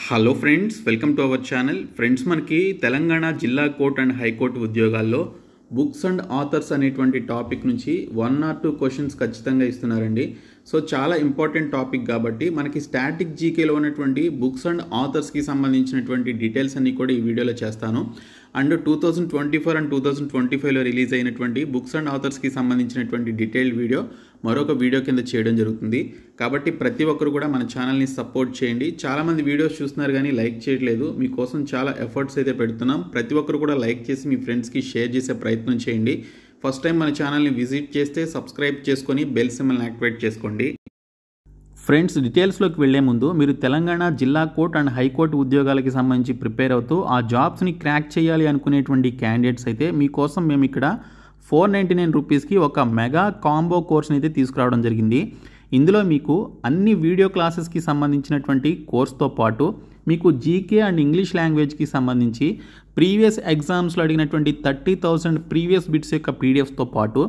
Hello friends, welcome to our channel. Friends, మనకి తెలంగాణ జిల్లా court and high court ఉద్యోగాల్లో books and authors అనేటువంటి topic నుంచి 1 or 2 క్వశ్చన్స్ ఖచ్చితంగా ఇస్తున్నారండి. సో చాలా ఇంపార్టెంట్ టాపిక్ కాబట్టి మనకి స్టాటిక్ జీకేలో ఉన్నటువంటి బుక్స్ అండ్ ఆథర్స్కి సంబంధించినటువంటి డీటెయిల్స్ అన్నీ కూడా ఈ వీడియోలో చేస్తాను. అండ్ 2024 అండ్ 2025లో రిలీజ్ అయినటువంటి బుక్స్ అండ్ ఆథర్స్కి సంబంధించినటువంటి డీటెయిల్డ్ వీడియో మరొక వీడియో కింద చేయడం జరుగుతుంది. కాబట్టి ప్రతి ఒక్కరు కూడా మన ఛానల్ని సపోర్ట్ చేయండి. చాలామంది వీడియోస్ చూస్తున్నారు కానీ లైక్ చేయట్లేదు. మీకోసం చాలా ఎఫర్ట్స్ అయితే పెడుతున్నాం. ప్రతి ఒక్కరు కూడా లైక్ చేసి మీ ఫ్రెండ్స్కి షేర్ చేసే ప్రయత్నం చేయండి. ఫస్ట్ టైం మన ఛానల్ని విజిట్ చేస్తే సబ్స్క్రైబ్ చేసుకొని బెల్ సింబల్ని యాక్టివేట్ చేసుకోండి. ఫ్రెండ్స్, డీటెయిల్స్లోకి వెళ్లే ముందు మీరు తెలంగాణ జిల్లా కోర్ట్ అండ్ హైకోర్టు ఉద్యోగాలకి సంబంధించి ప్రిపేర్ అవుతూ ఆ జాబ్స్ని క్రాక్ చేయాలి అనుకునేటువంటి క్యాండిడేట్స్ అయితే మీకోసం మేము ఇక్కడ 499 రూపీస్కి ఒక మెగా కాంబో కోర్స్ని అయితే తీసుకురావడం జరిగింది. ఇందులో మీకు అన్ని వీడియో క్లాసెస్కి సంబంధించినటువంటి కోర్స్తో పాటు మీకు జీకే అండ్ ఇంగ్లీష్ లాంగ్వేజ్కి సంబంధించి ప్రీవియస్ ఎగ్జామ్స్లో అడిగినటువంటి 30,000 ప్రీవియస్ బిట్స్ యొక్క పీడిఎఫ్స్తో పాటు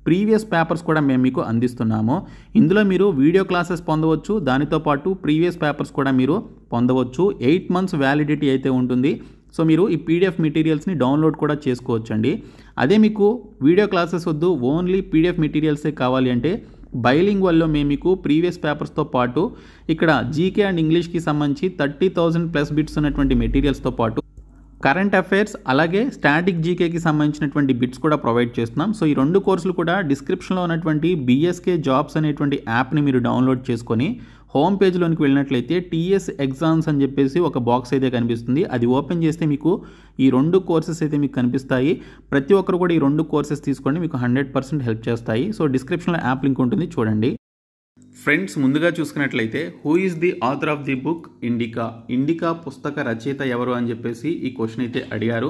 ప్రీవియస్ పేపర్స్ కూడా మేము మీకు అందిస్తున్నాము. ఇందులో మీరు వీడియో క్లాసెస్ పొందవచ్చు, దానితో పాటు ప్రీవియస్ పేపర్స్ కూడా మీరు పొందవచ్చు. 8 months వ్యాలిడిటీ అయితే ఉంటుంది. సో మీరు ఈ పీడిఎఫ్ మెటీరియల్స్ని డౌన్లోడ్ కూడా చేసుకోవచ్చండి. అదే మీకు వీడియో క్లాసెస్ వద్దు, ఓన్లీ పీడిఎఫ్ మెటీరియల్సే కావాలి అంటే బైలింగ్వల్లో మేము మీకు ప్రీవియస్ పేపర్స్తో పాటు ఇక్కడ జీకే అండ్ ఇంగ్లీష్కి సంబంధించి 30,000+ బిట్స్ ఉన్నటువంటి మెటీరియల్స్తో పాటు కరెంట్ అఫైర్స్ అలాగే స్టాటిక్ జీకేకి సంబంధించినటువంటి బిట్స్ కూడా ప్రొవైడ్ చేస్తున్నాం. సో ఈ 2 కోర్సులు కూడా డిస్క్రిప్షన్లో ఉన్నటువంటి బీఎస్కే జాబ్స్ అనేటువంటి యాప్ని మీరు డౌన్లోడ్ చేసుకొని హోమ్ పేజ్లోనికి వెళ్ళినట్లయితే టీఎస్ ఎగ్జామ్స్ అని చెప్పేసి ఒక బాక్స్ అయితే కనిపిస్తుంది. అది ఓపెన్ చేస్తే మీకు ఈ 2 కోర్సెస్ అయితే మీకు కనిపిస్తాయి. ప్రతి ఒక్కరు కూడా ఈ 2 కోర్సెస్ తీసుకోండి, మీకు 100% హెల్ప్ చేస్తాయి. సో డిస్క్రిప్షన్లో యాప్ లింక్ ఉంటుంది, చూడండి. ఫ్రెండ్స్, ముందుగా చూసుకున్నట్లయితే who is the author of the book Indica? Indica పుస్తక రచయిత ఎవరు అని చెప్పేసి ఈ క్వశ్చన్ అయితే అడిగారు.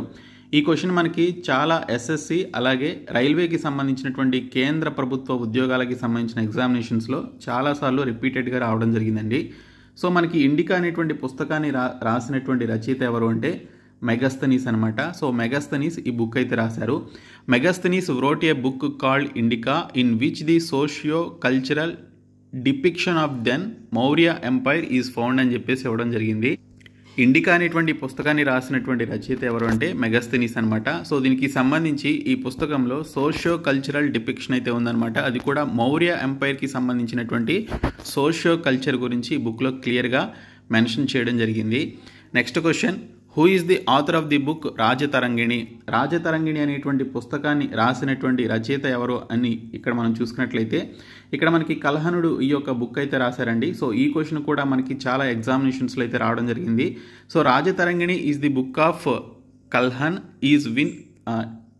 ఈ క్వశ్చన్ మనకి చాలా ఎస్ఎస్సి అలాగే రైల్వేకి సంబంధించినటువంటి కేంద్ర ప్రభుత్వ ఉద్యోగాలకి సంబంధించిన ఎగ్జామినేషన్స్లో చాలాసార్లు రిపీటెడ్గా రావడం జరిగిందండి. సో మనకి ఇండికా అనేటువంటి పుస్తకాన్ని రాసినటువంటి రచయిత ఎవరు అంటే మెగస్తనీస్ అనమాట. సో మెగస్తనీస్ ఈ బుక్ అయితే రాశారు. Megasthenes wrote a book called Indica in which the socio cultural depiction of then Maurya empire is found అని చెప్పేసి ఇవ్వడం జరిగింది. ఇండికా అనేటువంటి పుస్తకాన్ని రాసినటువంటి రచయిత ఎవరు అంటే మెగస్తనీస్ అనమాట. సో దీనికి సంబంధించి ఈ పుస్తకంలో సోషియో కల్చరల్ డిపిక్షన్ అయితే ఉందన్నమాట. అది కూడా మౌర్య ఎంపైర్కి సంబంధించినటువంటి సోషియో కల్చర్ గురించి ఈ బుక్లో క్లియర్గా మెన్షన్ చేయడం జరిగింది. Next question, who is the author of the book Rajatarangini? Rajatarangini అనేటువంటి పుస్తకాన్ని రాసినటువంటి రచయిత ఎవరు అని ఇక్కడ మనం చూసుకున్నట్లయితే ఇక్కడ మనకి కల్హనుడు ఈ యొక్క బుక్ అయితే రాశారండి. సో ఈ క్వశ్చన్ కూడా మనకి చాలా ఎగ్జామినేషన్స్లో అయితే రావడం జరిగింది. So Rajatarangini is the book of Kalhan is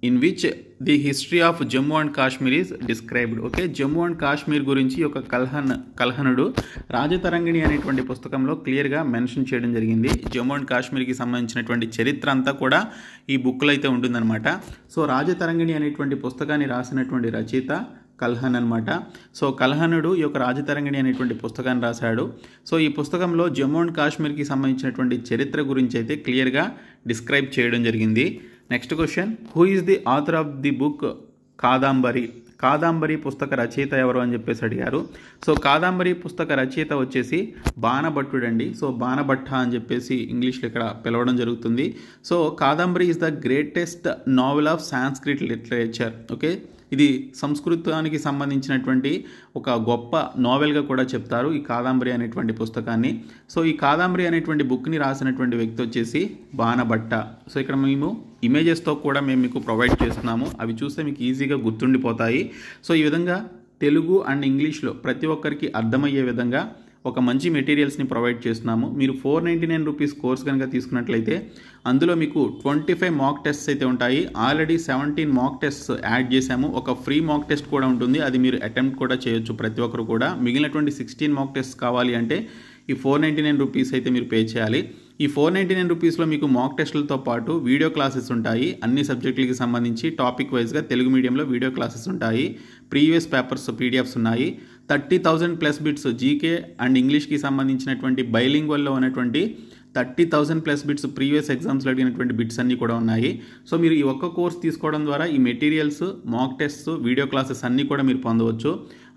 in which the history of Jammu and Kashmir is described. Okay, Jammu and Kashmir గురించి ఒక కల్హనుడు రాజతరంగిణి అనేటువంటి పుస్తకంలో క్లియర్గా మెన్షన్ చేయడం జరిగింది. జమ్మూ అండ్ కాశ్మీర్కి సంబంధించినటువంటి చరిత్ర అంతా కూడా ఈ బుక్లో అయితే ఉంటుందన్నమాట. సో రాజతరంగిణి అనేటువంటి పుస్తకాన్ని రాసినటువంటి రచయిత కల్హన్ అనమాట. సో కల్హనుడు ఈ యొక్క రాజతరంగిణి అనేటువంటి పుస్తకాన్ని రాశాడు. సో ఈ పుస్తకంలో జమ్మూ అండ్ కాశ్మీర్కి సంబంధించినటువంటి చరిత్ర గురించి అయితే క్లియర్గా డిస్క్రైబ్ చేయడం జరిగింది. Next question, who is the author of the book Kadambari? Kadambari పుస్తక రచయిత ఎవరు అని చెప్పేసి అడిగారు. సో కాదంబరి పుస్తక రచయిత వచ్చేసి బాణభట్టుడు అండి. సో బాణభట్ట అని చెప్పేసి ఇంగ్లీష్లో ఇక్కడ పిలవడం జరుగుతుంది. So Kadambari is the greatest novel of Sanskrit literature. Okay, ఇది సంస్కృతానికి సంబంధించినటువంటి ఒక గొప్ప నావెల్గా కూడా చెప్తారు ఈ కాదంబరి అనేటువంటి పుస్తకాన్ని. సో ఈ కాదంబరి అనేటువంటి బుక్ని రాసినటువంటి వ్యక్తి వచ్చేసి బాణభట్ట. సో ఇక్కడ మేము ఇమేజెస్తో కూడా మేము మీకు ప్రొవైడ్ చేస్తున్నాము, అవి చూస్తే మీకు ఈజీగా గుర్తుండిపోతాయి. సో ఈ విధంగా తెలుగు అండ్ ఇంగ్లీష్లో ప్రతి ఒక్కరికి అర్థమయ్యే విధంగా ఒక మంచి మెటీరియల్స్ని ప్రొవైడ్ చేస్తున్నాము. మీరు 499 రూపీస్ కోర్స్ కనుక తీసుకున్నట్లయితే అందులో మీకు 25 మాక్ టెస్ట్స్ అయితే ఉంటాయి. ఆల్రెడీ 17 మాక్ టెస్ట్స్ యాడ్ చేశాము. ఒక ఫ్రీ మాక్ టెస్ట్ కూడా ఉంటుంది, అది మీరు అటెంప్ట్ కూడా చేయొచ్చు ప్రతి ఒక్కరు కూడా. మిగిలినటువంటి 16 మాక్ టెస్ట్ కావాలి అంటే ఈ 499 రూపీస్ అయితే మీరు పే చేయాలి. ఈ 499 రూపీస్లో మీకు మాక్ టెస్టులతో పాటు వీడియో క్లాసెస్ ఉంటాయి. అన్ని సబ్జెక్టులకి సంబంధించి టాపిక్ వైజ్గా తెలుగు మీడియంలో వీడియో క్లాసెస్ ఉంటాయి. ప్రీవియస్ పేపర్స్ పీడిఎఫ్స్ ఉన్నాయి. 30,000+ బిట్స్ జీకే అండ్ ఇంగ్లీష్కి సంబంధించినటువంటి బైలింగ్వల్లో ఉన్నటువంటి 30,000+ బిట్స్ ప్రీవియస్ ఎగ్జామ్స్లో అడిగినటువంటి బిట్స్ అన్నీ కూడా ఉన్నాయి. సో మీరు ఈ ఒక్క కోర్స్ తీసుకోవడం ద్వారా ఈ materials, mock tests, video classes అన్నీ కూడా మీరు పొందవచ్చు.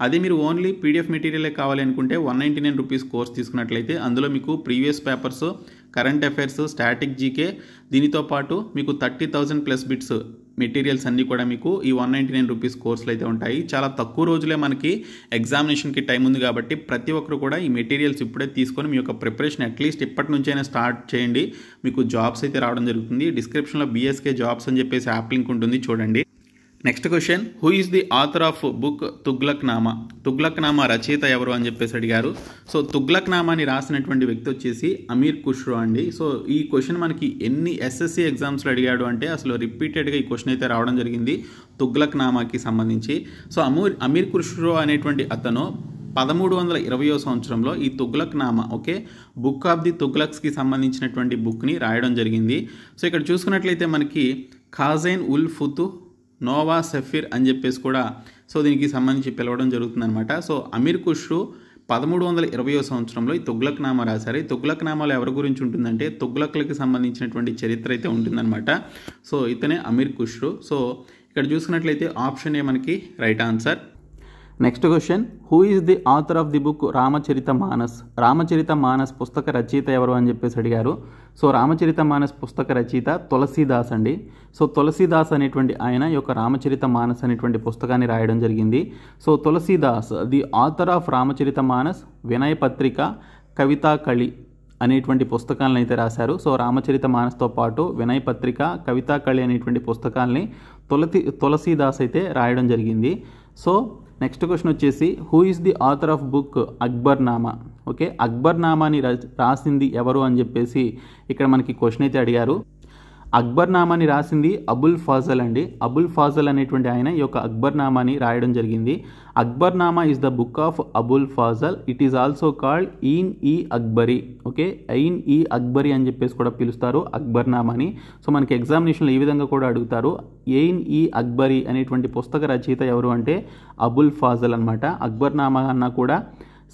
అదే మీరు ఓన్లీ పీడిఎఫ్ మెటీరియలే కావాలి అనుకుంటే 199 రూపీస్ కోర్స్ తీసుకున్నట్లయితే అందులో మీకు previous papers, current affairs, static GK, దీనితో పాటు మీకు 30,000+ బిట్స్ మెటీరియల్స్ అన్నీ కూడా మీకు ఈ 199 రూపీస్ కోర్సులు అయితే ఉంటాయి. చాలా తక్కువ రోజులే మనకి ఎగ్జామినేషన్కి టైం ఉంది కాబట్టి ప్రతి ఒక్కరు కూడా ఈ మెటీరియల్స్ ఇప్పుడే తీసుకొని మీ యొక్క ప్రిపరేషన్ అట్లీస్ట్ ఇప్పటి నుంచైనా స్టార్ట్ చేయండి. మీకు జాబ్స్ అయితే రావడం జరుగుతుంది. డిస్క్రిప్షన్లో BSK జాబ్స్ అని చెప్పేసి యాప్ లింక్ ఉంటుంది, చూడండి. Next question, who is the author of book Tughlaqnama? Tughlaqnama రచయిత ఎవరు అని చెప్పేసి అడిగారు. సో తుగ్లక్నామాని రాసినటువంటి వ్యక్తి వచ్చేసి అమీర్ ఖుష్రో అండి. సో ఈ క్వశ్చన్ మనకి ఎన్ని SSC ఎగ్జామ్స్లో అడిగాడు అంటే అసలు రిపీటెడ్గా ఈ క్వశ్చన్ అయితే రావడం జరిగింది తుగ్లక్నామాకి సంబంధించి. సో అమీర్ ఖుష్రో అనేటువంటి అతను 1320వ సంవత్సరంలో ఈ తుగ్లక్నామా, బుక్ ఆఫ్ ది తుగ్లక్స్కి సంబంధించినటువంటి బుక్ని రాయడం జరిగింది. సో ఇక్కడ చూసుకున్నట్లయితే మనకి ఖాజైన్ ఉల్ ఫుతు నోవా సఫీర్ అని చెప్పేసి కూడా సో దీనికి సంబంధించి పిలవడం జరుగుతుందన్నమాట. సో అమీర్ ఖుష్రో 1320వ సంవత్సరంలో ఈ తుగ్లక్నామా రాశారు. ఈ తుగ్లక్నామాలో ఎవరి గురించి ఉంటుందంటే తుగ్లక్లకి సంబంధించినటువంటి చరిత్ర అయితే ఉంటుందన్నమాట. సో ఇతనే అమీర్ ఖుష్రో. సో ఇక్కడ చూసుకున్నట్లయితే ఆప్షన్ ఏ మనకి right answer. Next question, who is the author of the book Ramcharit Manas? Ramcharit Manas పుస్తక రచయిత ఎవరు అని చెప్పేసి అడిగారు. సో రామచరిత మానస్ పుస్తక రచయిత తులసీదాస్ అండి. సో తులసీదాస్ అనేటువంటి ఆయన ఈ యొక్క రామచరిత మానస్ అనేటువంటి పుస్తకాన్ని రాయడం జరిగింది. So Tulsidas the author of Ramcharit Manas, Vinaya Patrika, కవితా కళి అనేటువంటి పుస్తకాలను అయితే రాశారు. సో రామచరిత మానస్తో పాటు వినయ పత్రిక, కవితా కళి అనేటువంటి పుస్తకాలని తులసీదాస్ అయితే రాయడం జరిగింది. సో నెక్స్ట్ క్వశ్చన్ వచ్చేసి, who is the author of book Akbarnama? అక్బర్నామాని రాసింది ఎవరు అని చెప్పేసి ఇక్కడ మనకి క్వశ్చన్ అయితే అడిగారు. అక్బర్నామాని రాసింది అబుల్ ఫాజల్ అండి. అబుల్ ఫాజల్ అనేటువంటి ఆయన ఈ యొక్క అక్బర్నామాని రాయడం జరిగింది. Akbarnama is the book of Abul Fazal. It is also called Ain-i-Akbari. Ain-i-Akbari అని చెప్పేసి కూడా పిలుస్తారు అక్బర్నామాని. సో మనకి ఎగ్జామినేషన్లో ఈ విధంగా కూడా అడుగుతారు. ఈన్-ఇ-అక్బరీ అనేటువంటి పుస్తక రచయిత ఎవరు అంటే అబుల్ ఫాజల్ అనమాట. అక్బర్నామా అన్న కూడా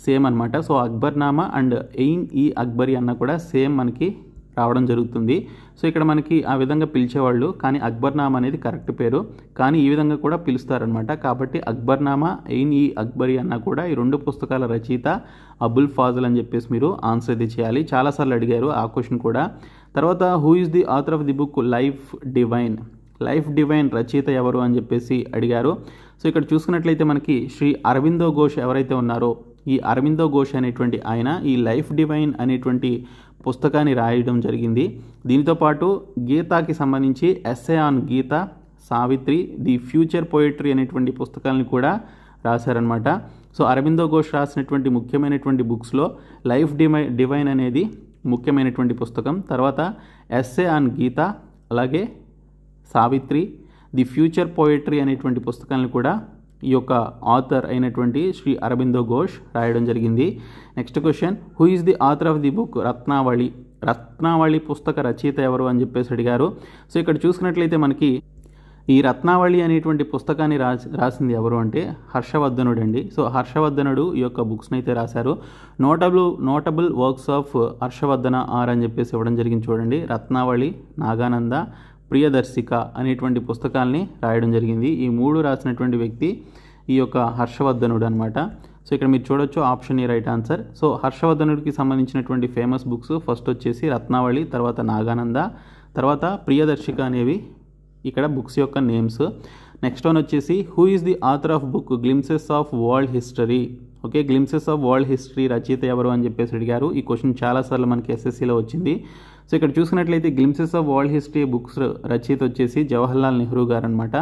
సేమ్ అనమాట. సో అక్బర్నామా అండ్ ఈన్-ఇ-అక్బరీ అన్న కూడా సేమ్ మనకి రావడం జరుగుతుంది. సో ఇక్కడ మనకి ఆ విధంగా పిలిచేవాళ్ళు, కానీ అక్బర్నామా అనేది కరెక్ట్ పేరు, కానీ ఈ విధంగా కూడా పిలుస్తారనమాట. కాబట్టి అక్బర్నామా, ఈన్-ఇ-అక్బరీ అన్న కూడా ఈ రెండు పుస్తకాల రచయిత అబుల్ ఫాజల్ అని చెప్పేసి మీరు ఆన్సర్ ఇది చేయాలి. చాలాసార్లు అడిగారు ఆ క్వశ్చన్ కూడా. తర్వాత who is the author of the book life divine? Life divine రచయిత ఎవరు అని చెప్పేసి అడిగారు. సో ఇక్కడ చూసుకున్నట్లయితే మనకి శ్రీ అరవిందో ఘోష్ ఎవరైతే ఉన్నారో ఈ అరవిందో ఘోష్ అనేటువంటి ఆయన ఈ లైఫ్ డివైన్ అనేటువంటి పుస్తకాన్ని రాయడం జరిగింది. దీనితో పాటు గీతాకి సంబంధించి essay on Gita, Savitri, the future poetry అనేటువంటి పుస్తకాలను కూడా రాశారనమాట. సో అరవిందో ఘోష్ రాసినటువంటి ముఖ్యమైనటువంటి బుక్స్లో లైఫ్ డివైన్ అనేది ముఖ్యమైనటువంటి పుస్తకం. తర్వాత ఎస్సే ఆన్ గీత, అలాగే సావిత్రి, ది ఫ్యూచర్ పోయిటరీ అనేటువంటి పుస్తకాలను కూడా ఈ యొక్క ఆథర్ అయినటువంటి శ్రీ అరవిందో ఘోష్ రాయడం జరిగింది. Next question, who is the author of the book Ratnavali? Ratnavali పుస్తక రచయిత ఎవరు అని చెప్పేసి అడిగారు. సో ఇక్కడ చూసుకున్నట్లయితే మనకి ఈ రత్నావళి అనేటువంటి పుస్తకాన్ని రాసింది ఎవరు అంటే హర్షవర్ధనుడు అండి. సో హర్షవర్ధనుడు ఈ యొక్క బుక్స్ని అయితే రాశారు. Notable works of Harshavardhana are అని చెప్పేసి ఇవ్వడం జరిగింది చూడండి. రత్నావళి, నాగానంద, ప్రియదర్శిక అనేటువంటి పుస్తకాలని రాయడం జరిగింది. ఈ మూడు రాసినటువంటి వ్యక్తి ఈ యొక్క హర్షవర్ధనుడు అనమాట. సో ఇక్కడ మీరు చూడొచ్చు option A right answer. So హర్షవర్ధనుడికి సంబంధించినటువంటి ఫేమస్ బుక్స్ ఫస్ట్ వచ్చేసి రత్నావళి, తర్వాత నాగానంద, తర్వాత ప్రియదర్శిక అనేవి ఇక్కడ బుక్స్ యొక్క నేమ్స్. నెక్స్ట్ వన్ వచ్చేసి who is the author of book glimpses of world history? Glimpses of world history రచయిత ఎవరు అని చెప్పేసి అడిగారు. ఈ క్వశ్చన్ చాలాసార్లు మనకి SSCలో వచ్చింది. సో ఇక్కడ చూసుకున్నట్లయితే glimpses of world history books రచయిత వచ్చేసి జవహర్లాల్ నెహ్రూ గారు అనమాట.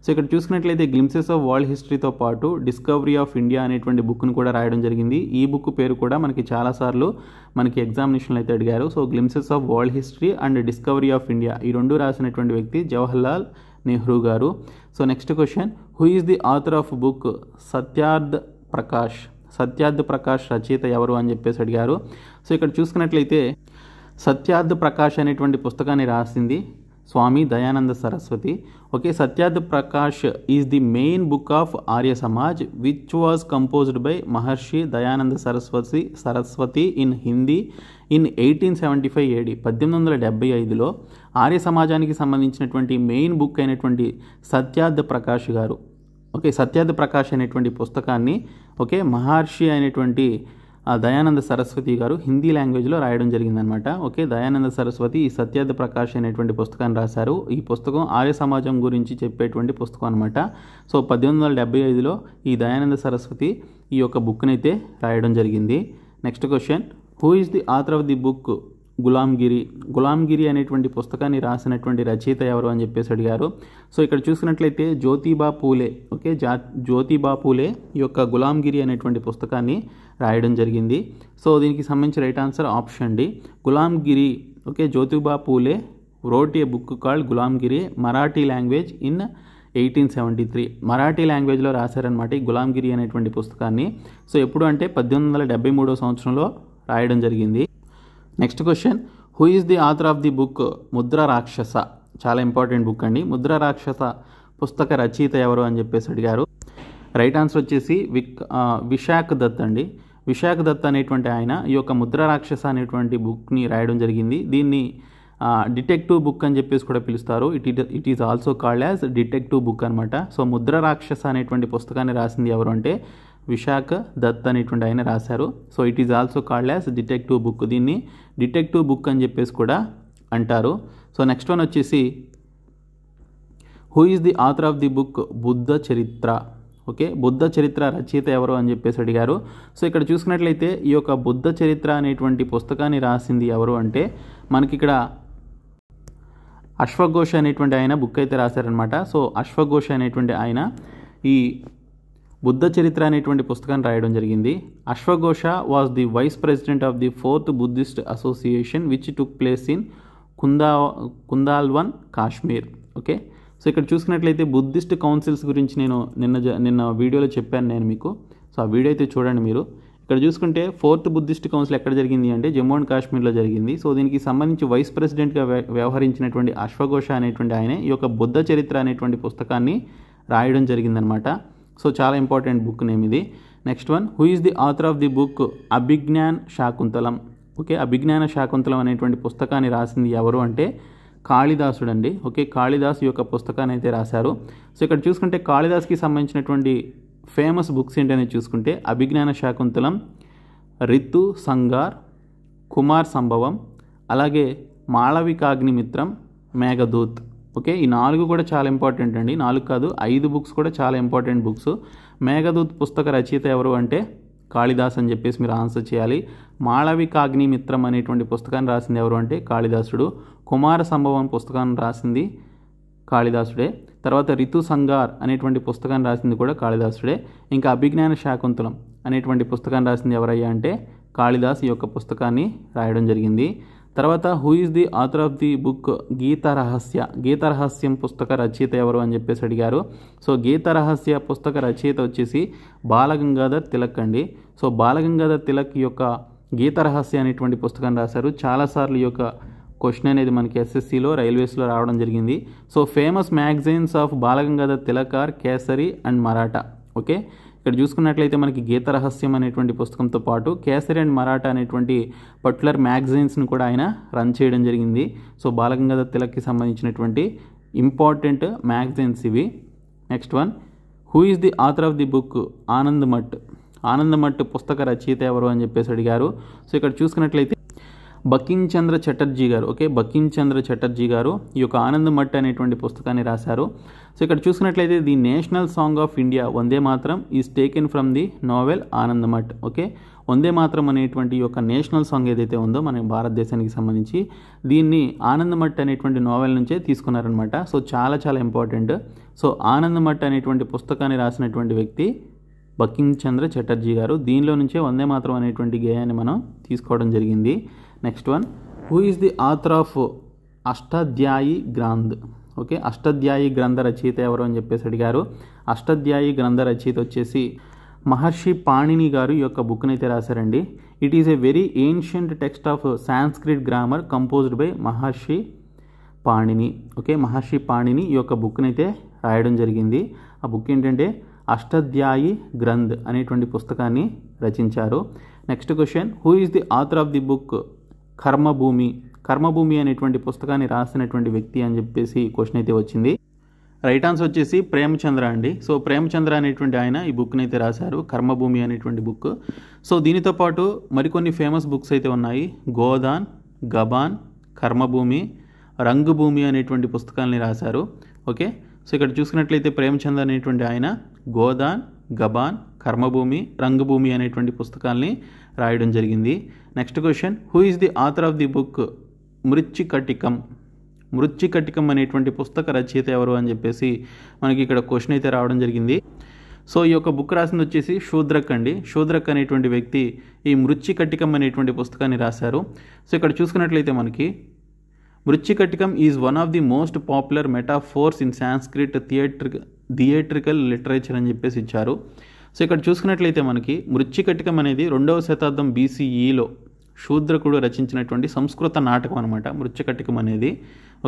సో ఇక్కడ చూసుకున్నట్లయితే గ్లిమ్సెస్ ఆఫ్ వరల్డ్ హిస్టరీతో పాటు డిస్కవరీ ఆఫ్ ఇండియా అనేటువంటి బుక్ను కూడా రాయడం జరిగింది. ఈ బుక్ పేరు కూడా మనకి చాలాసార్లు మనకి ఎగ్జామినేషన్లో అయితే అడిగారు. So glimpses of world history and discovery of India ఈ రెండు రాసినటువంటి వ్యక్తి జవహర్లాల్ నెహ్రూ గారు. So next question, who is the author of book Satyarth Prakash? Satyarth Prakash రచయిత ఎవరు అని చెప్పేసి అడిగారు. సో ఇక్కడ చూసుకున్నట్లయితే సత్యార్థ్ ప్రకాష్ అనేటువంటి పుస్తకాన్ని రాసింది Swami Dayananda Saraswati. Satyarth Prakash is the main book of Arya Samaj which was composed by Maharshi Dayananda Saraswati in Hindi, in 1875 AD 1875లో ఆర్య సమాజానికి సంబంధించినటువంటి మెయిన్ బుక్ అయినటువంటి సత్యార్థ ప్రకాష్ గారు సత్యార్థ ప్రకాష్ అనేటువంటి పుస్తకాన్ని మహర్షి అయినటువంటి దయానంద సరస్వతి గారు హిందీ లాంగ్వేజ్లో రాయడం జరిగిందనమాట. దయానంద సరస్వతి ఈ సత్యార్థ ప్రకాష్ అనేటువంటి పుస్తకాన్ని రాశారు. ఈ పుస్తకం ఆర్య సమాజం గురించి చెప్పేటువంటి పుస్తకం అనమాట. సో 1875లో ఈ దయానంద సరస్వతి ఈ యొక్క బుక్ని అయితే రాయడం జరిగింది. Next question, who is the author of the book Gulamgiri అనేటువంటి పుస్తకాన్ని రాసినటువంటి రచయిత ఎవరు అని చెప్పేసి అడిగారు. సో ఇక్కడ చూసినట్లయితే జ్యోతిబా పూలే జ్యోతిబా పూలే ఈ యొక్క గులాంగిరి అనేటువంటి పుస్తకాన్ని రాయడం జరిగింది. సో దీనికి సంబంధించి right answer option D, Gulamgiri. Jyotiba Phule wrote a book called Gulamgiri Marathi language in 1873. Marathi లాంగ్వేజ్లో రాశారనమాట ఈ గులాంగిరి అనేటువంటి పుస్తకాన్ని. సో ఎప్పుడు అంటే 1873 సంవత్సరంలో రాయడం జరిగింది. Next question, who is the author of the book Mudra Rakshasa? చాలా ఇంపార్టెంట్ బుక్ అండి. ముద్ర రాక్షస పుస్తక రచయిత ఎవరు అని చెప్పేసి అడిగారు. రైట్ ఆన్సర్ వచ్చేసి విశాఖ దత్ అండి. విశాఖ దత్ అనేటువంటి ఆయన ఈ యొక్క ముద్ర రాక్షస అనేటువంటి బుక్ని రాయడం జరిగింది. దీన్ని డిటెక్టివ్ బుక్ అని చెప్పేసి కూడా పిలుస్తారు. It is also called as detective book అనమాట. సో ముద్ర రాక్షస అనేటువంటి పుస్తకాన్ని రాసింది ఎవరు అంటే విశాఖ దత్ అనేటువంటి ఆయన రాశారు. So it is also called as detective book. దీన్ని డిటెక్టివ్ బుక్ అని చెప్పేసి కూడా అంటారు. సో నెక్స్ట్ వన్ వచ్చేసి, who is the author of the book Buddha Charita? Buddha చరిత్ర రచయిత ఎవరు అని చెప్పేసి అడిగారు. సో ఇక్కడ చూసుకున్నట్లయితే ఈ యొక్క బుద్ధ చరిత్ర అనేటువంటి పుస్తకాన్ని రాసింది ఎవరు అంటే మనకి ఇక్కడ అశ్వఘోష అనేటువంటి ఆయన బుక్ అయితే రాశారనమాట. సో అశ్వఘోష అనేటువంటి ఆయన ఈ బుద్ధ చరిత్ర అనేటువంటి పుస్తకాన్ని రాయడం జరిగింది. అశ్వఘోష was the vice president of the 4th Buddhist association which took place in Kundalvan, Kashmir. So ఇక్కడ చూసుకున్నట్లయితే బుద్ధిస్ట్ కౌన్సిల్స్ గురించి నేను నిన్న వీడియోలో చెప్పాను నేను మీకు. సో ఆ వీడియో అయితే చూడండి మీరు. ఇక్కడ చూసుకుంటే 4th బుద్ధిస్ట్ కౌన్సిల్ ఎక్కడ జరిగింది అంటే జమ్మూ అండ్ కాశ్మీర్లో జరిగింది. సో దీనికి సంబంధించి వైస్ ప్రెసిడెంట్గా వ్యవహరించినటువంటి అశ్వఘోష అనేటువంటి ఆయన ఈ యొక్క బుద్ధ చరిత్ర అనేటువంటి పుస్తకాన్ని రాయడం జరిగిందనమాట. సో చాలా ఇంపార్టెంట్ బుక్ నేమ్ ఇది. Next one, who is the author of the book Abhijnan Shakuntalam? Abhijnana Shakuntalam అనేటువంటి పుస్తకాన్ని రాసింది ఎవరు అంటే కాళిదాసుడు అండి. కాళిదాసు యొక్క పుస్తకాన్ని అయితే రాశారు. సో ఇక్కడ చూసుకుంటే కాళిదాస్కి సంబంధించినటువంటి ఫేమస్ బుక్స్ ఏంటనేది చూసుకుంటే అభిజ్ఞాన శాకుంతలం, రితు సంగార్, కుమార్ సంభవం, అలాగే మాళవికాగ్నిమిత్రం, మేఘదూత్. ఈ 4 కూడా చాలా ఇంపార్టెంట్ అండి. 4 కాదు 5 బుక్స్ కూడా చాలా ఇంపార్టెంట్ బుక్స్. మేఘదూత్ పుస్తక రచయిత ఎవరు అంటే కాళిదాస్ అని చెప్పేసి మీరు ఆన్సర్ చేయాలి. మాళవికాగ్నిమిత్రం అనేటువంటి పుస్తకాన్ని రాసింది ఎవరు అంటే కాళిదాసుడు. కుమార సంభవం పుస్తకాన్ని రాసింది కాళిదాసుడే. తర్వాత రితు సంగార్ అనేటువంటి పుస్తకాన్ని రాసింది కూడా కాళిదాసుడే. ఇంకా అభిజ్ఞాన శాకుంతలం అనేటువంటి పుస్తకాన్ని రాసింది ఎవరయ్యా అంటే కాళిదాస్ ఈ యొక్క పుస్తకాన్ని రాయడం జరిగింది. తర్వాత who is the author of the book Gitarahasyam పుస్తక రచయిత ఎవరు అని చెప్పేసి అడిగారు. సో గీతరహస్య పుస్తక రచయిత వచ్చేసి బాలగంగాధర్ తిలక్ అండి. సో బాలగంగాధర్ తిలక్ ఈ యొక్క గీతరహస్య అనేటువంటి పుస్తకాన్ని రాశారు. చాలాసార్లు ఈ యొక్క క్వశ్చన్ అనేది మనకి ఎస్ఎస్సిలో రైల్వేస్లో రావడం జరిగింది. So famous magazines of Balgangadhar Tilak are Kesari and Maratha. ఇక్కడ చూసుకున్నట్లయితే మనకి గీతరహస్యం అనేటువంటి పుస్తకంతో పాటు కేసరి అండ్ మరాఠా అనేటువంటి పర్టికులర్ మ్యాగజైన్స్ని కూడా ఆయన రన్ చేయడం జరిగింది. సో బాలగంగాధర్ తిలక్కి సంబంధించినటువంటి ఇంపార్టెంట్ మ్యాగజైన్స్ ఇవి. Next one, who is the author of the book Anandamath పుస్తక రచయిత ఎవరు అని చెప్పేసి అడిగారు. సో ఇక్కడ చూసుకున్నట్లయితే బకించంద్ర చటర్జీ గారు. బకించంద్ర చటర్జీ గారు ఈ యొక్క ఆనందమఠ్ అనేటువంటి పుస్తకాన్ని రాశారు. సో ఇక్కడ చూసుకున్నట్లయితే the national song of India Vande Mataram is taken from the novel Anandamath. Vande Mataram అనేటువంటి ఈ యొక్క నేషనల్ సాంగ్ ఏదైతే ఉందో మన భారతదేశానికి సంబంధించి దీన్ని ఆనందమఠ్ అనేటువంటి నోవెల్ నుంచే తీసుకున్నారనమాట. సో చాలా చాలా ఇంపార్టెంట్. సో ఆనందమఠ్ అనేటువంటి పుస్తకాన్ని రాసినటువంటి వ్యక్తి బకించంద్ర చటర్జీ గారు. దీనిలో నుంచే వందే మాత్రం అనేటువంటి గేయాన్ని మనం తీసుకోవడం జరిగింది. Next one, who is the author of Ashtadhyayi Granth? Ashtadhyayi గ్రంథ రచయిత ఎవరు అని చెప్పేసి అడిగారు. అష్టాధ్యాయి గ్రంథ రచయిత వచ్చేసి మహర్షి పాణిని గారు ఈ యొక్క బుక్ని అయితే రాశారండి. It is a very ancient text of Sanskrit grammar composed by Maharshi Panini. Maharshi Panini ఈ యొక్క బుక్ని అయితే రాయడం జరిగింది. ఆ బుక్ ఏంటంటే అష్టాధ్యాయి గ్రంథ్ అనేటువంటి పుస్తకాన్ని రచించారు. Next question, who is the author of the book Karmabhoomi అనేటువంటి పుస్తకాన్ని రాసినటువంటి వ్యక్తి అని చెప్పేసి క్వశ్చన్ అయితే వచ్చింది. రైట్ ఆన్సర్ వచ్చేసి ప్రేమచంద్ర అండి. సో ప్రేమచంద్ర అనేటువంటి ఆయన ఈ బుక్ని అయితే రాశారు, కర్మభూమి అనేటువంటి బుక్. సో దీనితో పాటు మరికొన్ని ఫేమస్ బుక్స్ అయితే ఉన్నాయి. గోదాన్, గబాన్, కర్మభూమి, రంగభూమి అనేటువంటి పుస్తకాలని రాశారు. ఓకే, సో ఇక్కడ చూసుకున్నట్లయితే ప్రేమచంద్ర అనేటువంటి ఆయన గోదాన్, గబాన్, కర్మభూమి, రంగభూమి అనేటువంటి పుస్తకాలని రాయడం జరిగింది. Next question, who is the author of the book Mrichchhakatikam అనేటువంటి పుస్తక రచయిత ఎవరు అని చెప్పేసి మనకి ఇక్కడ క్వశ్చన్ అయితే రావడం జరిగింది. సో ఈ యొక్క బుక్ రాసింది వచ్చేసి శూద్రక్ అండి. శూద్రక్ అనేటువంటి వ్యక్తి ఈ మృచ్చికటికం అనేటువంటి పుస్తకాన్ని రాశారు. సో ఇక్కడ చూసుకున్నట్లయితే మనకి Mrichchhakatikam is one of the most popular metaphors in Sanskrit theatrical literature అని చెప్పేసి ఇచ్చారు. సో ఇక్కడ చూసుకున్నట్లయితే మనకి మృచ్చికటికం అనేది 2వ శతాబ్దం BCEలో శూద్రకుడు రచించినటువంటి సంస్కృత నాటకం అనమాట మృచ్చికటికం అనేది.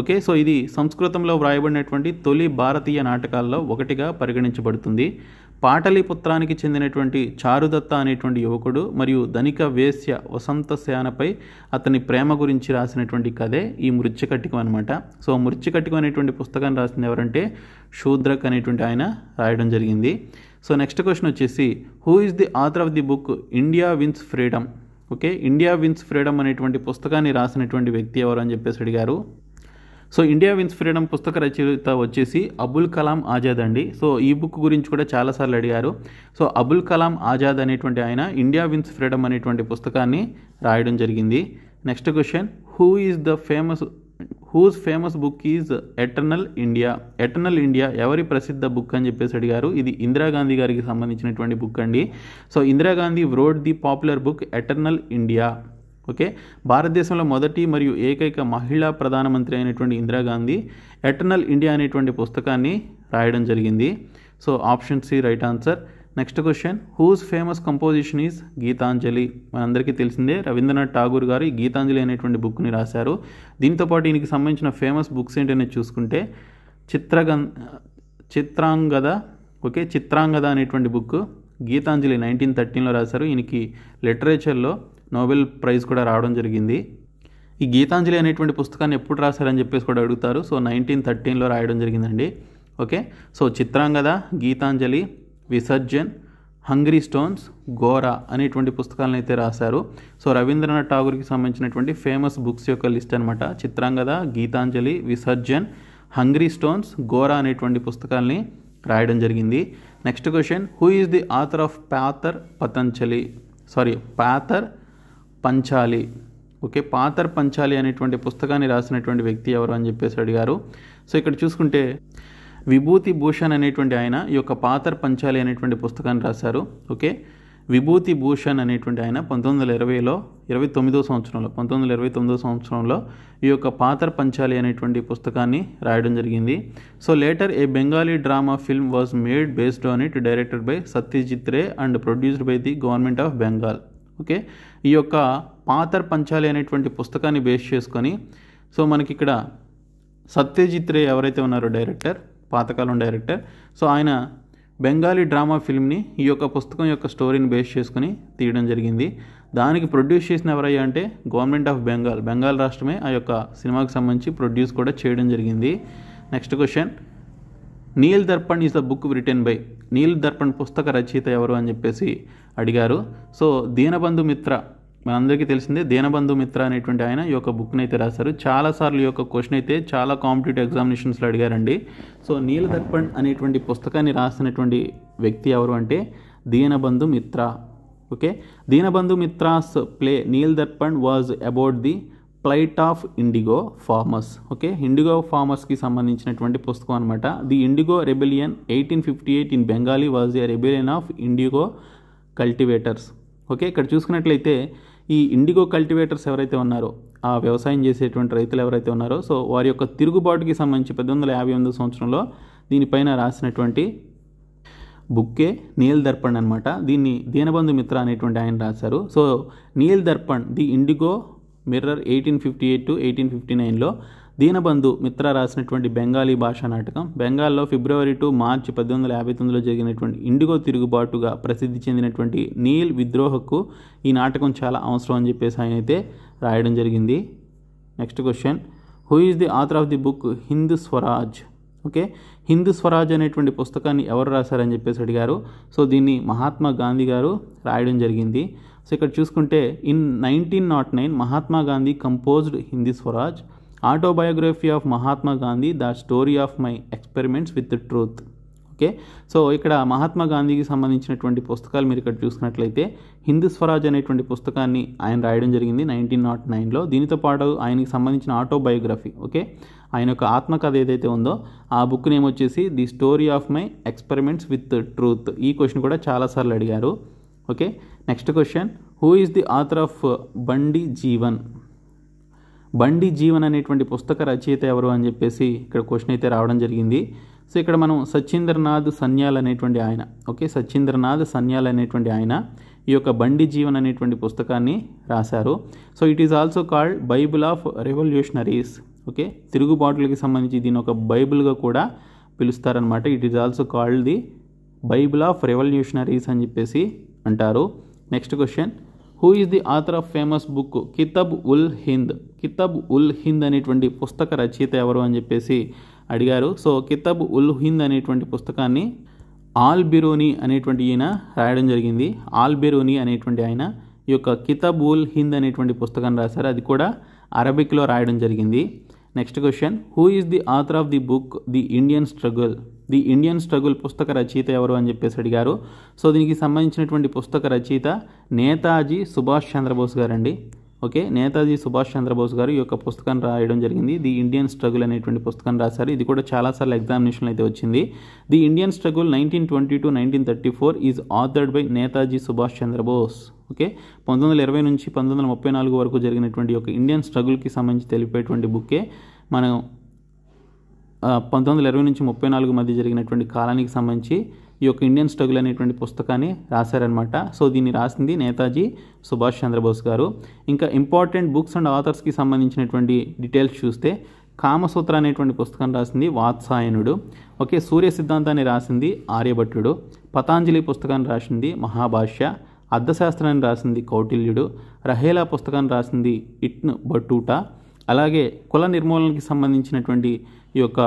ఓకే, సో ఇది సంస్కృతంలో వ్రాయబడినటువంటి తొలి భారతీయ నాటకాల్లో ఒకటిగా పరిగణించబడుతుంది. పాటలీపుత్రానికి చెందినటువంటి చారుదత్త అనేటువంటి యువకుడు మరియు ధనిక వేశ్య వసంతసేనపై అతని ప్రేమ గురించి రాసినటువంటి కథే ఈ మృచ్చికటికం అనమాట. సో మృచ్చికటికం అనేటువంటి పుస్తకాన్ని రాసింది ఎవరంటే శూద్రక్ అనేటువంటి ఆయన రాయడం జరిగింది. సో నెక్స్ట్ క్వశ్చన్ వచ్చేసి, who is the author of the book India wins freedom? Okay, India wins freedom అనేటువంటి పుస్తకాన్ని రాసినటువంటి వ్యక్తి ఎవరు అని చెప్పేసి అడిగారు. సో ఇండియా విన్స్ ఫ్రీడమ్ పుస్తక రచయిత వచ్చేసి అబుల్ కలాం ఆజాద్ అండి. సో ఈ బుక్ గురించి కూడా చాలాసార్లు అడిగారు. సో అబుల్ కలాం ఆజాద్ అనేటువంటి ఆయన ఇండియా విన్స్ ఫ్రీడమ్ అనేటువంటి పుస్తకాన్ని రాయడం జరిగింది. Next question, whose famous book is eternal India ఎవరి ప్రసిద్ధ బుక్ అని చెప్పేసి అడిగారు. ఇది ఇందిరాగాంధీ గారికి సంబంధించినటువంటి బుక్ అండి. So Indira Gandhi wrote the popular book eternal India. Okay, భారతదేశంలో మొదటి మరియు ఏకైక మహిళా ప్రధానమంత్రి అయినటువంటి ఇందిరాగాంధీ ఎటర్నల్ ఇండియా అనేటువంటి పుస్తకాన్ని రాయడం జరిగింది. So option C right answer. Next question, whose famous composition is Gitanjali? మనందరికీ తెలిసిందే, రవీంద్రనాథ్ ఠాగూర్ గారు ఈ గీతాంజలి అనేటువంటి బుక్ని రాశారు. దీంతోపాటు ఈయనకి సంబంధించిన ఫేమస్ బుక్స్ ఏంటనేది చూసుకుంటే చిత్రాంగద. ఓకే, చిత్రాంగద అనేటువంటి బుక్ గీతాంజలి 1913లో రాశారు. ఈయనకి లిటరేచర్లో నోబెల్ ప్రైజ్ కూడా రావడం జరిగింది. ఈ గీతాంజలి అనేటువంటి పుస్తకాన్ని ఎప్పుడు రాశారని చెప్పేసి కూడా అడుగుతారు. సో 1913లో రాయడం జరిగిందండి. Okay, so Chitrangada, Gitanjali, Visarjan, hungry stones, Gora అనేటువంటి పుస్తకాలను అయితే రాశారు. సో రవీంద్రనాథ్ ఠాగూర్కి సంబంధించినటువంటి ఫేమస్ బుక్స్ యొక్క లిస్ట్ అనమాట. చిత్రాంగద, గీతాంజలి, విసర్జన్, హంగ్రీ స్టోన్స్, గోరా అనేటువంటి పుస్తకాలని రాయడం జరిగింది. Next question, who is the author of Pather Panchali? Okay, పాతర్ పంచాలి అనేటువంటి పుస్తకాన్ని రాసినటువంటి వ్యక్తి ఎవరు అని చెప్పేసి అడిగారు. సో ఇక్కడ చూసుకుంటే విభూతి భూషణ్ అనేటువంటి ఆయన ఈ యొక్క పాతర్ పంచాలి అనేటువంటి పుస్తకాన్ని రాశారు. ఓకే, విభూతి భూషణ్ అనేటువంటి ఆయన 1929వ సంవత్సరంలో ఈ యొక్క పాతర్ పంచాలి అనేటువంటి పుస్తకాన్ని రాయడం జరిగింది. So later A Bengali drama film was made based on it, directed by Satyajit Ray and produced by the government of Bengal. Okay, ఈ యొక్క పాతర్ పంచాలి అనేటువంటి పుస్తకాన్ని బేస్ చేసుకొని సో మనకి ఇక్కడ సత్యజిత్ రే ఎవరైతే ఉన్నారో డైరెక్టర్, పాతకాలం డైరెక్టర్, సో ఆయన బెంగాలీ డ్రామా ఫిల్మ్ని ఈ యొక్క పుస్తకం యొక్క స్టోరీని బేస్ చేసుకుని తీయడం జరిగింది. దానికి ప్రొడ్యూస్ చేసిన ఎవరయ్యా అంటే గవర్నమెంట్ ఆఫ్ బెంగాల్ రాష్ట్రమే ఆ యొక్క సినిమాకి సంబంధించి ప్రొడ్యూస్ కూడా చేయడం జరిగింది. Next question, Neel Darpan is the book written by? Neel Darpan పుస్తక రచయిత ఎవరు అని చెప్పేసి అడిగారు. సో దీనబంధు మిత్ర, మనందరికీ తెలిసిందే, దీనబంధు మిత్ర అనేటువంటి ఆయన ఈ యొక్క బుక్ని అయితే రాశారు. చాలాసార్లు ఈ యొక్క క్వశ్చన్ అయితే చాలా కాంపిటేటివ్ ఎగ్జామినేషన్స్లో అడిగారండి. సో నీల్ దర్పణ్ అనేటువంటి పుస్తకాన్ని రాసినటువంటి వ్యక్తి ఎవరు అంటే Dinabandhu Mitra. Okay, Dinabandhu Mitra's play Nil Darpan was about the plight of indigo farmers. Okay, indigo ఫార్మర్స్కి సంబంధించినటువంటి పుస్తకం అనమాట. The indigo rebellion 1858 in Bengali was a rebellion of indigo cultivators. Okay, ఇక్కడ చూసుకున్నట్లయితే ఈ ఇండిగో కల్టివేటర్స్ ఎవరైతే ఉన్నారో, ఆ వ్యవసాయం చేసేటువంటి రైతులు ఎవరైతే ఉన్నారో, సో వారి యొక్క తిరుగుబాటుకి సంబంధించి 1858 సంవత్సరంలో దీనిపైన రాసినటువంటి బుక్కే నీల్ దర్పణ్ అనమాట. దీన్ని దీనబంధు మిత్ర అనేటువంటి ఆయన రాశారు. So Nil Darpan the indigo mirror 1858 to 1859లో దీనబంధు మిత్ర రాసినటువంటి బెంగాలీ భాషా నాటకం. బెంగాల్లో ఫిబ్రవరి టు మార్చి 1859లో జరిగినటువంటి ఇండిగో తిరుగుబాటుగా ప్రసిద్ధి చెందినటువంటి నీల్ విద్రోహకు ఈ నాటకం చాలా అవసరం అని చెప్పేసి ఆయన అయితే రాయడం జరిగింది. Next question, who is the author of the book Hind Swaraj? Okay, Hind Swaraj అనేటువంటి పుస్తకాన్ని ఎవరు రాశారని చెప్పేసి అడిగారు. సో దీన్ని మహాత్మా గాంధీ గారు రాయడం జరిగింది. సో ఇక్కడ చూసుకుంటే in 1909 Mahatma Gandhi composed Hindi Swaraj, autobiography of Mahatma Gandhi, the story of my experiments with truth. Okay, so ఇక్కడ మహాత్మా గాంధీకి సంబంధించినటువంటి పుస్తకాలు మీరు ఇక్కడ చూసుకున్నట్లయితే హిందూ స్వరాజ్ అనేటువంటి పుస్తకాన్ని ఆయన రాయడం జరిగింది 1909లో. దీనితో పాటు ఆయనకి సంబంధించిన ఆటోబయోగ్రఫీ, ఓకే, ఆయన యొక్క ఆత్మకథ ఏదైతే ఉందో ఆ బుక్ నేమ్ వచ్చేసి the story of my experiments with truth. ఈ క్వశ్చన్ కూడా చాలాసార్లు అడిగారు. Okay, next question, who is the author of Bandi Jeevan? బండి జీవన్ అనేటువంటి పుస్తక రచయిత ఎవరు అని చెప్పేసి ఇక్కడ క్వశ్చన్ అయితే రావడం జరిగింది. సో ఇక్కడ మనం సచ్చింద్రనాథ్ సన్యాల్ అనేటువంటి ఆయన, ఓకే, సచ్చింద్రనాథ్ సన్యాల్ అనేటువంటి ఆయన ఈ యొక్క బండి జీవన్ అనేటువంటి పుస్తకాన్ని రాశారు. So it is also called bible of revolutionaries. Okay, తిరుగుబాటులకి సంబంధించి దీని ఒక బైబిల్గా కూడా పిలుస్తారనమాట. It is also called the bible of revolutionaries అని చెప్పేసి అంటారు. Next question, who is the author of famous book Kitab ul Hind? Kitab ul Hind అనేటువంటి పుస్తక రచయిత ఎవరు అని చెప్పేసి అడిగారు. సో కితాబ్ ఉల్ హింద్ అనేటువంటి పుస్తకాన్ని ఆల్ బిరూని అనేటువంటి ఈయన రాయడం జరిగింది. ఆల్ బిరూని అనేటువంటి ఆయన ఈ యొక్క కితాబ్ ఉల్ హింద్ అనేటువంటి పుస్తకాన్ని రాశారు. అది కూడా అరబిక్లో రాయడం జరిగింది. Next question, who is the author of the book the Indian struggle? The Indian struggle పుస్తక రచయిత ఎవరు అని చెప్పేసి అడిగారు. సో దీనికి సంబంధించినటువంటి పుస్తక రచయిత నేతాజీ సుభాష్ చంద్రబోస్ గారండి. ఓకే, నేతాజీ సుభాష్ చంద్రబోస్ గారు ఈ యొక్క పుస్తకాన్ని రాయడం జరిగింది. ది ఇండియన్ స్ట్రగుల్ అనేటువంటి పుస్తకాన్ని రాశారు. ఇది కూడా చాలాసార్లు ఎగ్జామినేషన్లో అయితే వచ్చింది. The Indian struggle 1920 to 1934 is authored by Netaji Subhash Chandrabose. Okay, 1920 నుంచి 1934 వరకు జరిగినటువంటి యొక్క ఇండియన్ స్ట్రగుల్కి సంబంధించి తెలిపేటువంటి బుక్కే మనం 1920 నుంచి 1934 మధ్య జరిగినటువంటి కాలానికి సంబంధించి ఈ యొక్క ఇండియన్ స్ట్రగుల్ అనేటువంటి పుస్తకాన్ని రాశారనమాట. సో దీన్ని రాసింది నేతాజీ సుభాష్ చంద్రబోస్ గారు. ఇంకా ఇంపార్టెంట్ బుక్స్ అండ్ ఆథర్స్కి సంబంధించినటువంటి డీటెయిల్స్ చూస్తే కామసూత్ర అనేటువంటి పుస్తకాన్ని రాసింది వాత్సాయనుడు. ఓకే, సూర్య సిద్ధాంతాన్ని రాసింది ఆర్యభట్టుడు. పతాంజలి పుస్తకాన్ని రాసింది మహాభాష్య. అర్థశాస్త్రాన్ని రాసింది కౌటిల్యుడు. రహేలా పుస్తకాన్ని రాసింది ఇట్న్ బటూటా. అలాగే కుల నిర్మూలనకి సంబంధించినటువంటి ఈ యొక్క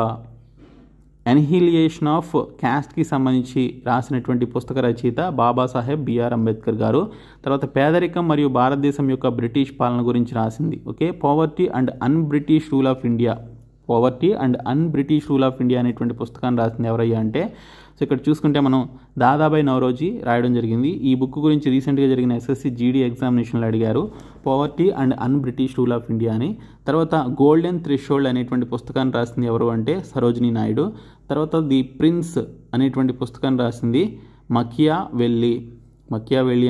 ఎన్హిలియేషన్ ఆఫ్ క్యాస్ట్కి సంబంధించి రాసినటువంటి పుస్తక రచయిత బాబాసాహెబ్ బిఆర్ అంబేద్కర్ గారు. తర్వాత పేదరికం మరియు భారతదేశం యొక్క బ్రిటిష్ పాలన గురించి రాసింది, okay, poverty and an British rule of India. Poverty and an British rule of India అనేటువంటి పుస్తకాన్ని రాసింది ఎవరయ్యా అంటే, సో ఇక్కడ చూసుకుంటే మనం దాదాబాయి నవరోజీ రాయడం జరిగింది. ఈ బుక్ గురించి రీసెంట్గా జరిగిన ఎస్ఎస్సి జీడీ ఎగ్జామినేషన్లో అడిగారు, poverty and an British rule of India అని. తర్వాత గోల్డెన్ థ్రెషోల్డ్ అనేటువంటి పుస్తకాన్ని రాసింది ఎవరు అంటే సరోజినీ నాయుడు. తర్వాత ది ప్రిన్స్ అనేటువంటి పుస్తకాన్ని రాసింది మకియావెల్లి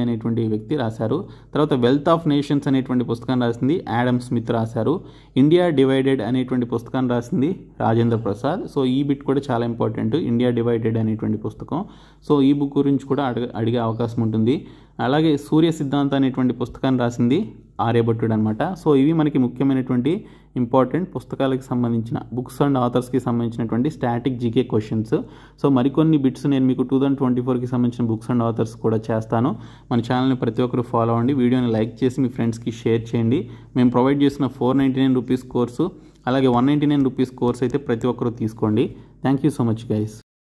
అనేటువంటి వ్యక్తి రాశారు. తర్వాత వెల్త్ ఆఫ్ నేషన్స్ అనేటువంటి పుస్తకాన్ని రాసింది యాడమ్ స్మిత్ రాశారు. ఇండియా డివైడెడ్ అనేటువంటి పుస్తకాన్ని రాసింది రాజేంద్ర ప్రసాద్. సో ఈ బిట్ కూడా చాలా ఇంపార్టెంట్, ఇండియా డివైడెడ్ అనేటువంటి పుస్తకం. సో ఈ బుక్ గురించి కూడా అడిగే అవకాశం ఉంటుంది. అలాగే సూర్య సిద్ధాంత అనేటువంటి పుస్తకాన్ని రాసింది ఆర్యభట్టుడు అనమాట. సో ఇవి మనకి ముఖ్యమైనటువంటి ఇంపార్టెంట్ పుస్తకాలకు సంబంధించిన బుక్స్ అండ్ ఆథర్స్కి సంబంధించినటువంటి స్టాటిక్ జీకే క్వశ్చన్స్. సో మరికొన్ని బిట్స్ నేను మీకు 2024కి సంబంధించిన బుక్స్ అండ్ ఆథర్స్ కూడా చేస్తాను. మన ఛానల్ని ప్రతి ఒక్కరు ఫాలో అవ్వండి, వీడియోని లైక్ చేసి మీ ఫ్రెండ్స్కి షేర్ చేయండి. మేము ప్రొవైడ్ చేసిన 499 రూపీస్ కోర్సు అలాగే 199 రూపీస్ కోర్స్ అయితే ప్రతి ఒక్కరు తీసుకోండి. Thank you so much guys.